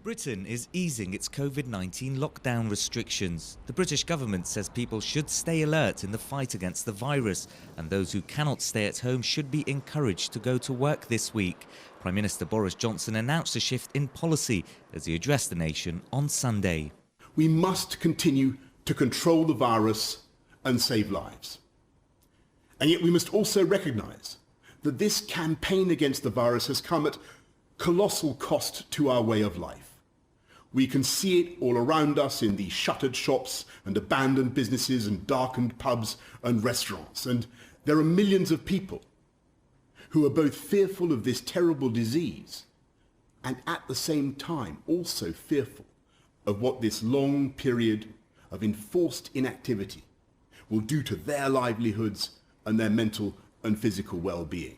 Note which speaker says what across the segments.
Speaker 1: Britain is easing its COVID-19 lockdown restrictions. The British government says people should stay alert in the fight against the virus, and those who cannot stay at home should be encouraged to go to work this week. Prime Minister Boris Johnson announced a shift in policy as he addressed the nation on Sunday.
Speaker 2: We must continue to control the virus and save lives. And yet we must also recognise that this campaign against the virus has come at colossal cost to our way of life. We can see it all around us in the shuttered shops and abandoned businesses and darkened pubs and restaurants. And there are millions of people who are both fearful of this terrible disease and at the same time also fearful of what this long period of enforced inactivity will do to their livelihoods and their mental and physical well-being.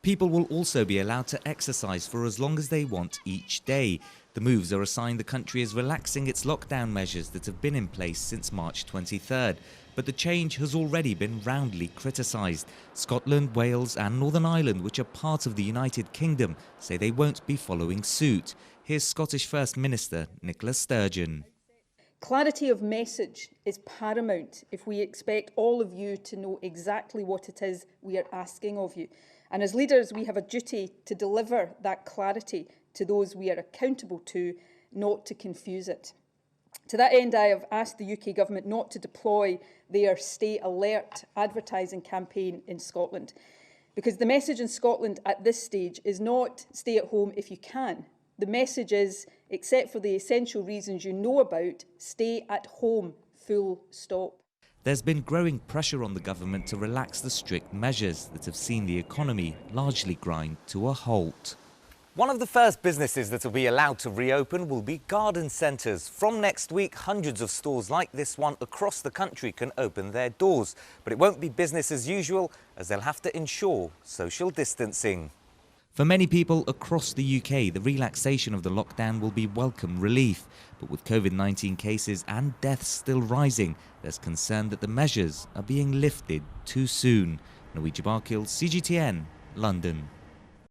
Speaker 1: People will also be allowed to exercise for as long as they want each day. The moves are a sign the country is relaxing its lockdown measures that have been in place since March 23rd. But the change has already been roundly criticised. Scotland, Wales and Northern Ireland, which are part of the United Kingdom, say they won't be following suit. Here's Scottish First Minister Nicola Sturgeon.
Speaker 3: Clarity of message is paramount if we expect all of you to know exactly what it is we are asking of you. And as leaders, we have a duty to deliver that clarity to those we are accountable to, not to confuse it. To that end, I have asked the UK Government not to deploy their Stay Alert advertising campaign in Scotland, because the message in Scotland at this stage is not stay at home if you can. The message is, except for the essential reasons you know about, stay at home, full stop.
Speaker 1: There's been growing pressure on the government to relax the strict measures that have seen the economy largely grind to a halt.
Speaker 4: One of the first businesses that will be allowed to reopen will be garden centres. From next week, hundreds of stores like this one across the country can open their doors. But it won't be business as usual, as they'll have to ensure social distancing.
Speaker 1: For many people across the UK, the relaxation of the lockdown will be welcome relief. But with COVID-19 cases and deaths still rising, there's concern that the measures are being lifted too soon. Nawiji Barkil, CGTN, London.